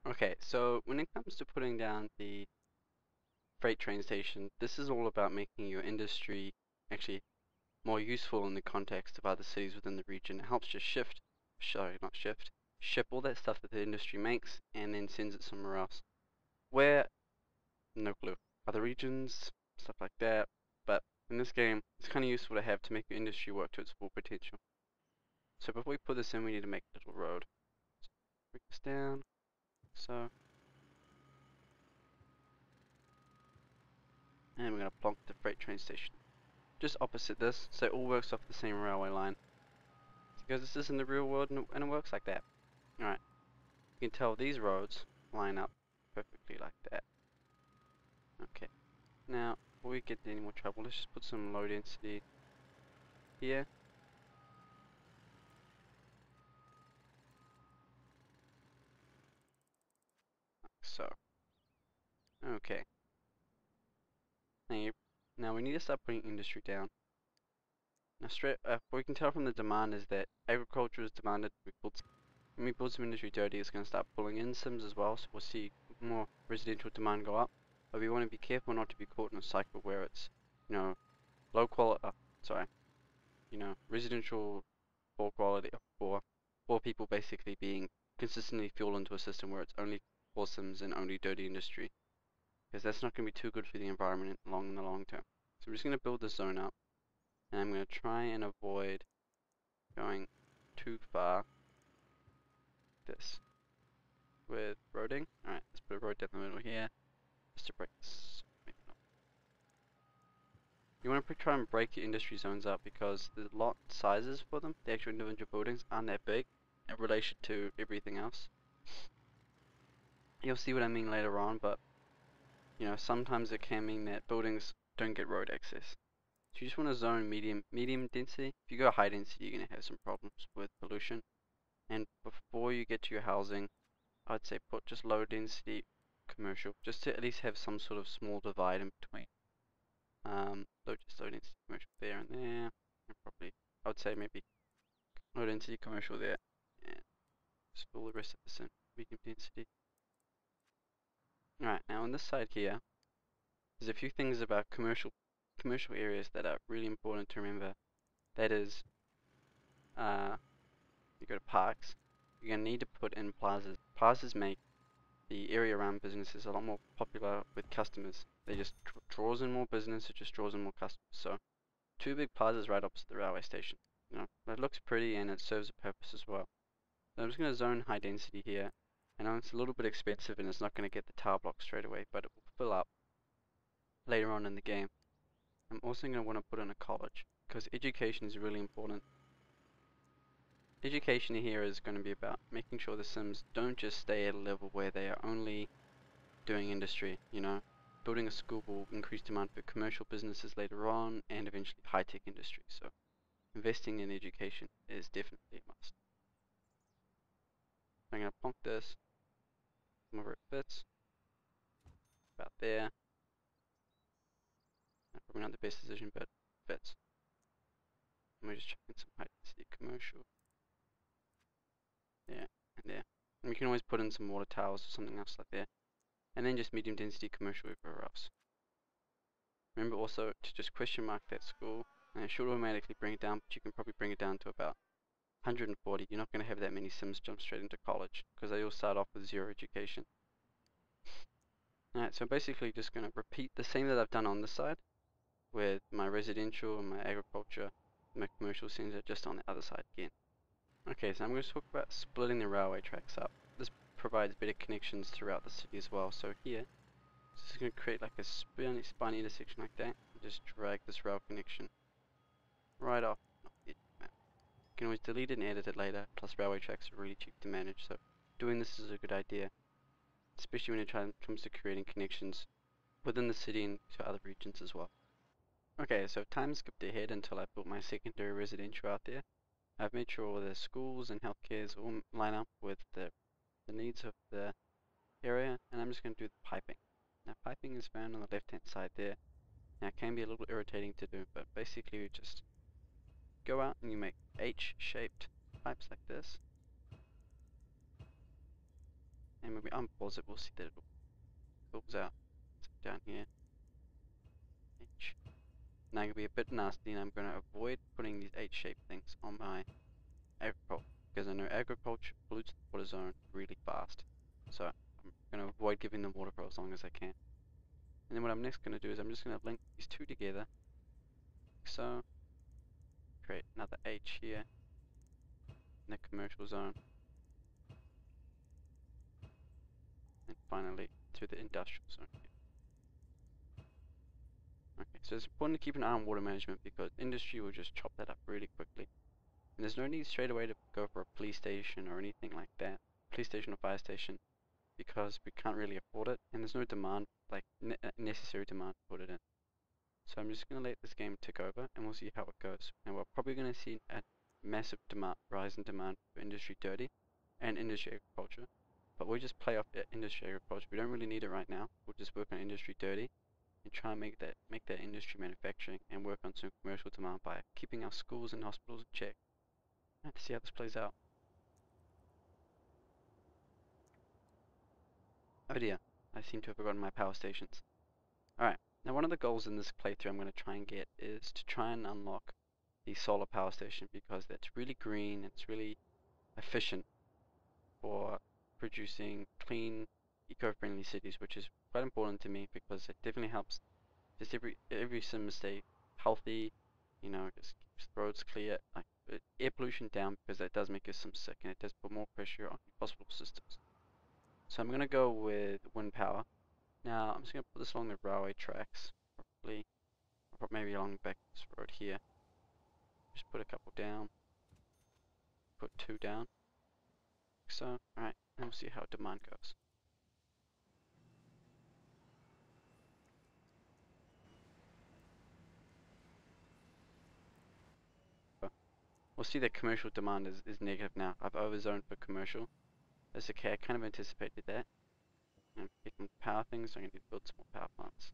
Okay, so when it comes to putting down the freight train station, this is all about making your industry actually more useful in the context of other cities within the region. It helps just ship all that stuff that the industry makes and then sends it somewhere else. Where? No clue. Other regions, stuff like that. But in this game, it's kind of useful to have to make your industry work to its full potential. So before we put this in, we need to make a little road. So break this down. So, and we're going to plonk the freight train station just opposite this, so it all works off the same railway line. Because this is in the real world and it works like that. Alright, you can tell these roads line up perfectly like that. Okay, now before we get into any more trouble, let's just put some low density here. Like so. Okay. Now we need to start putting industry down. Now what we can tell from the demand is that agriculture is demanded. When we build some industry dirty, it's going to start pulling in Sims as well, so we'll see more residential demand go up. But we want to be careful not to be caught in a cycle where it's, low quality, residential poor quality for people basically being consistently fueled into a system where it's only for Sims and only dirty industry. Because that's not going to be too good for the environment in the long term. So we're just going to build this zone up, and I'm going to try and avoid going too far this with roading. Alright, let's put a road down the middle here, just to break this. Maybe not. You want to try and break your industry zones up because the lot sizes for them, the actual individual buildings, aren't that big in relation to everything else. You'll see what I mean later on, but sometimes it can mean that buildings don't get road access. So you just want to zone medium density. If you go high density, you're going to have some problems with pollution. And before you get to your housing, I'd say put just low density commercial, just to at least have some sort of small divide in between. Just low density commercial there and there, and probably I would say maybe low density commercial there, and just fill the rest of this in medium density. Alright, now on this side here, there's a few things about commercial areas that are really important to remember. That is, you go to parks, you're going to need to put in plazas. Plazas make the area around businesses a lot more popular with customers. They just draws in more business, it just draws in more customers. So, two big plazas right opposite the railway station. It looks pretty and it serves a purpose as well. So I'm just going to zone high density here. I know it's a little bit expensive and it's not going to get the tower block straight away, but it will fill up later on in the game. I'm also going to want to put in a college, because education is really important. Education here is going to be about making sure the Sims don't just stay at a level where they are only doing industry, Building a school will increase demand for commercial businesses later on and eventually high-tech industry, so investing in education is definitely a must. I'm going to plonk this, wherever it fits, about there. Probably not the best decision, but it fits. And we're just checking some high-density commercial. There, and there. And we can always put in some water towers or something else like that. And then just medium density commercial everywhere else. Remember also to just question mark that school, and it should automatically bring it down, but you can probably bring it down to about 140. You're not going to have that many Sims jump straight into college, because they all start off with 0 education. Alright, so I'm basically just going to repeat the same that I've done on this side, with my residential and my agriculture, my commercial center just on the other side again. Okay, so I'm going to talk about splitting the railway tracks up. This provides better connections throughout the city as well. So here, this is going to create like a spiny intersection like that, and just drag this rail connection right off the edge of the map. You can always delete it and edit it later, plus railway tracks are really cheap to manage, so doing this is a good idea, especially when it comes to creating connections within the city and to other regions as well. Okay, so time skipped ahead until I built my secondary residential out there. I've made sure all the schools and healthcares all line up with the needs of the area, and I'm just going to do the piping. Now piping is found on the left hand side there. Now it can be a little irritating to do, but basically you just go out and you make H-shaped pipes like this, and when we unpause it, we'll see that it fills out. So down here, H. Now I'm going to be a bit nasty, and I'm going to avoid putting these H-shaped things on my agriculture, because I know agriculture pollutes the water zone really fast. So I'm going to avoid giving them water for as long as I can. And then what I'm next going to do is I'm just going to link these two together, like so. Create another H here in the commercial zone, and finally to the industrial zone here. Okay, so it's important to keep an eye on water management because industry will just chop that up really quickly. And there's no need straight away to go for a police station or anything like that, police station or fire station, because we can't really afford it, and there's no demand, like necessary demand to put it in. So I'm just going to let this game tick over, and we'll see how it goes. And we're probably going to see a massive rise in demand for industry dirty and industry agriculture. But we'll just play off industry agriculture. We don't really need it right now. We'll just work on industry dirty and try and make that industry manufacturing and work on some commercial demand by keeping our schools and hospitals in check. Let's see how this plays out. Oh dear, I seem to have forgotten my power stations. Alright, now one of the goals in this playthrough I'm going to try and get is to try and unlock the solar power station, because that's really green, it's really efficient for producing clean, eco-friendly cities, which is quite important to me because it definitely helps just every sim stay healthy, you know, just keeps the roads clear, like air pollution down, because that does make your sim sick and it does put more pressure on hospital systems. So I'm going to go with wind power. Now I'm just going to put this along the railway tracks, probably maybe along back this road here. Just put a couple down, put two down, like so. Alright, and we'll see how demand goes. We'll see that commercial demand is negative now. I've overzoned for commercial. That's okay, I kind of anticipated that. And picking power things, so I'm going to need to build some more power plants.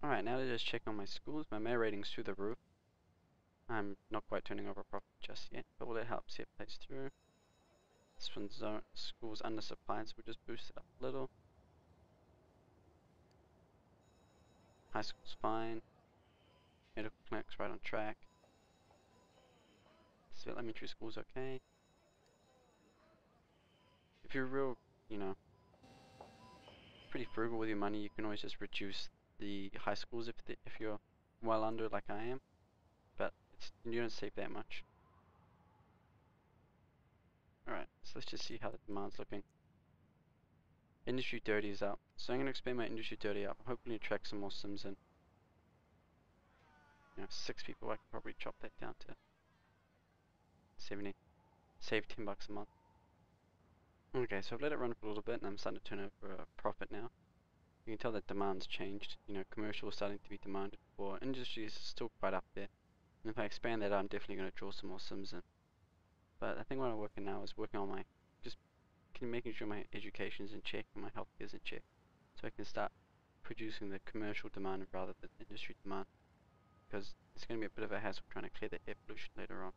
Alright, now to just check on my schools. My mayor rating's through the roof. I'm not quite turning over a profit just yet, but will it help see it plays through? This one's school's undersupplied, so we'll just boost it up a little. High school's fine. Medical clinic's right on track. So elementary school's okay. If you're real, you know, pretty frugal with your money, you can always just reduce the high schools if you're well under like I am. But you don't save that much. Alright, so let's just see how the demand's looking. Industry dirty is up, so I'm going to expand my industry dirty up. Hopefully attract some more sims in. You know, 6 people, I could probably chop that down to 70. Save $10 a month. Okay, so I've let it run for a little bit, and I'm starting to turn over a profit now. You can tell that demand's changed. You know, commercial is starting to be demanded for. Industry is still quite up there. And if I expand that out, I'm definitely going to draw some more sims in. But I think what I'm working now is working on my, just making sure my education's in check and my healthcare's in check. So I can start producing the commercial demand rather than industry demand. Because it's going to be a bit of a hassle trying to clear the air pollution later on.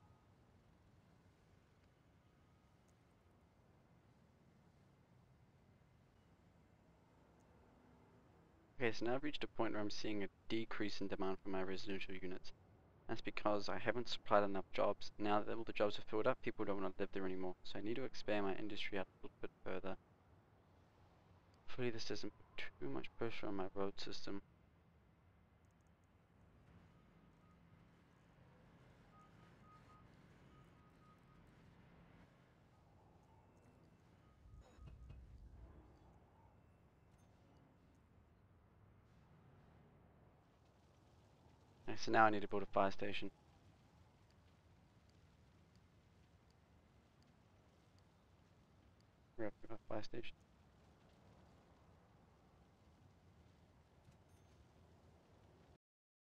Okay, so now I've reached a point where I'm seeing a decrease in demand for my residential units. That's because I haven't supplied enough jobs. Now that all the jobs are filled up, people don't want to live there anymore. So I need to expand my industry out a little bit further. Hopefully this doesn't put too much pressure on my road system. Okay, so now I need to build a fire station. We're up to a fire station.